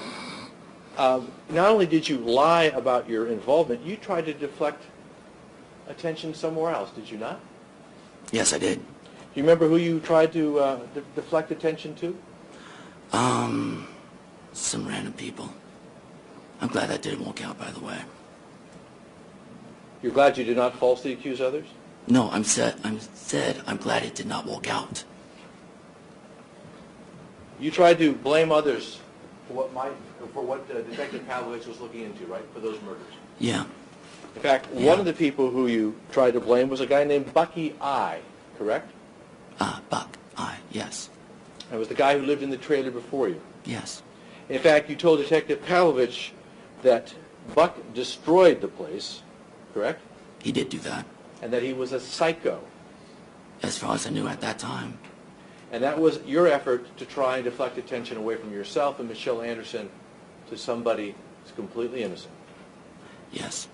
not only did you lie about your involvement, you tried to deflect attention somewhere else, did you not? Yes, I did. Do you remember who you tried to deflect attention to? Some random people. I'm glad that didn't work out, by the way. You're glad you did not falsely accuse others? No, I'm glad it did not work out. You tried to blame others for what Detective Pavlovich was looking into, right? For those murders. Yeah. In fact, one of the people who you tried to blame was a guy named Bucky I, correct? Buck, yes. That was the guy who lived in the trailer before you. Yes. In fact, you told Detective Pavlovich that Buck destroyed the place, correct? He did do that, And that he was a psycho. as far as I knew at that time. And that was your effort to try and deflect attention away from yourself and Michelle Anderson to somebody who's completely innocent. Yes.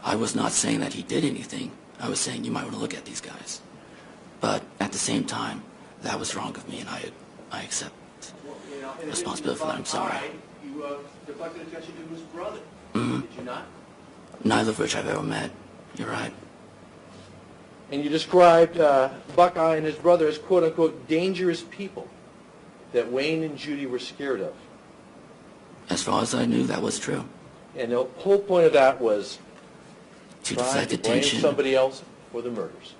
I was not saying that he did anything. I was saying you might want to look at these guys. But at the same time, that was wrong of me, and I accept Well, you know, in responsibility for that. I'm sorry. You deflected attention to his brother. Mhm. Did you not? Neither of which I've ever met. You're right. And you described Buckeye and his brother as quote-unquote dangerous people that Wayne and Judy were scared of. As far as I knew, that was true. And the whole point of that was to trying deflect to blame attention, somebody else for the murders.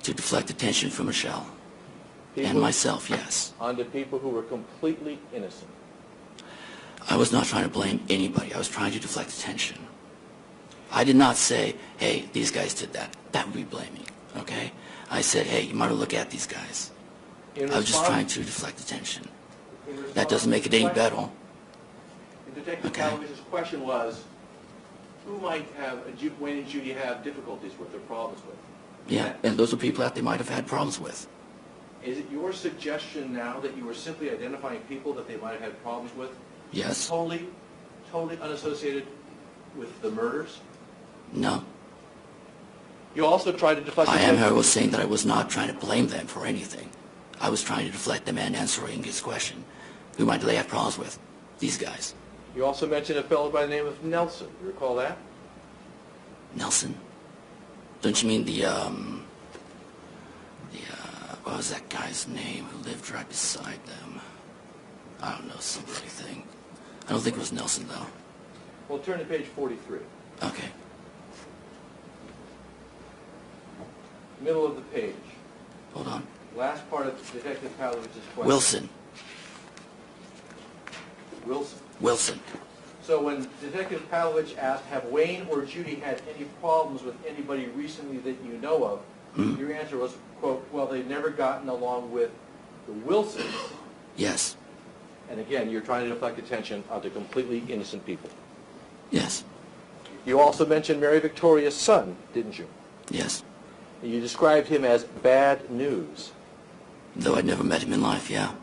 to deflect attention from Michelle and People- myself. Yes, onto people who were completely innocent. I was not trying to blame anybody. I was trying to deflect attention. I did not say, "Hey, these guys did that." That would be blaming. Okay? I said, "Hey, you might look at these guys." I was just trying to deflect attention. That doesn't make it any better. Detective Okay. Pavlovich's question was, who might have Wayne and Judy have difficulties with or problems with? Yeah, and those are people that they might have had problems with. Is it your suggestion now that you were simply identifying people that they might have had problems with, Yes. totally unassociated with the murders? No. You also tried to deflect I attention. was saying that I was not trying to blame them for anything. I was trying to deflect them and answering his question. Who might they have problems with? These guys. You also mentioned a fellow by the name of Nelson. You recall that? Nelson? Don't you mean what was that guy's name who lived right beside them? I don't know, some bloody thing. I don't think it was Nelson, though. Well, turn to page 43. Okay. Middle of the page. Hold on. Last part of Detective Pavlovich's question. Wilson. Wilson. Wilson. So when Detective Pavlovich asked, have Wayne or Judy had any problems with anybody recently that you know of, your answer was, quote, well, they've never gotten along with the Wilsons. Yes. And again, you're trying to deflect attention onto completely innocent people. Yes. You also mentioned Mary Victoria's son, didn't you? Yes. And you described him as bad news. Though I'd never met him in life, yeah.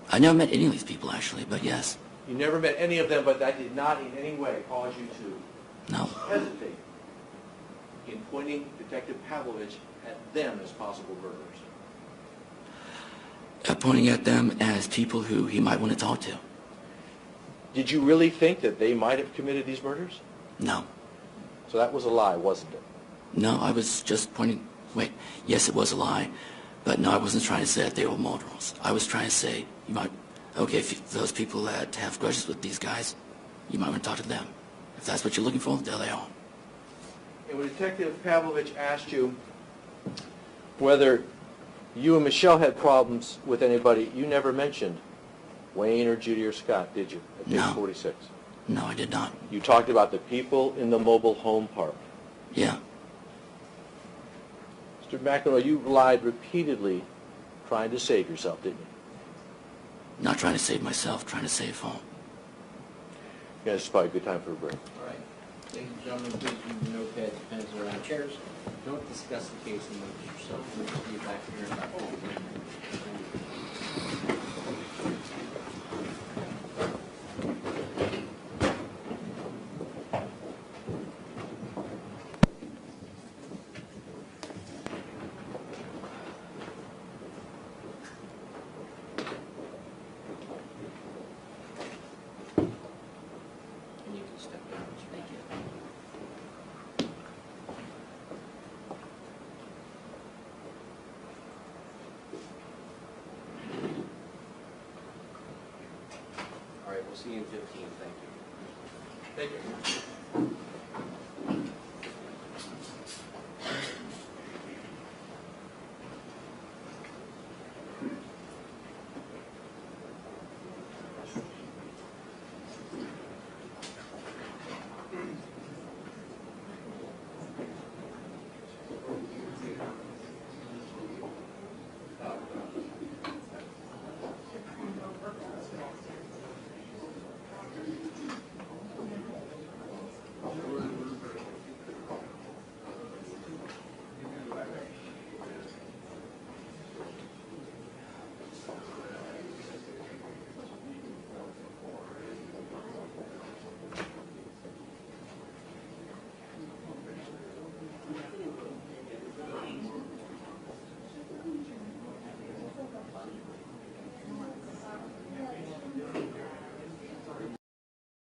I never met any of these people, actually, but yes. You never met any of them, but that did not in any way cause you to No. hesitate in pointing Detective Pavlovich at them as possible murderers. Pointing at them as people who he might want to talk to. Did you really think that they might have committed these murders? No. So that was a lie, wasn't it? No, I was just pointing... Wait, yes, it was a lie. But no, I wasn't trying to say that they were murderers. I was trying to say, you might... Okay, if those people that have grudges with these guys, you might want to talk to them. If that's what you're looking for, there they are. And when Detective Pavlovich asked you whether you and Michelle had problems with anybody, you never mentioned Wayne or Judy or Scott, did you? At page No. 46. No, I did not. You talked about the people in the mobile home park. Yeah. Mr. McEnroe, you lied repeatedly trying to save yourself, didn't you? Not trying to save myself, trying to save home. Yeah, it's probably a good time for a break. All right. Ladies and gentlemen, please use your notepads, pens, around chairs. Don't discuss the case amongst yourselves. We'll see you back here in about 15 minutes. And you can step down. Thank you. All right, we'll see you in 15. Thank you. Thank you.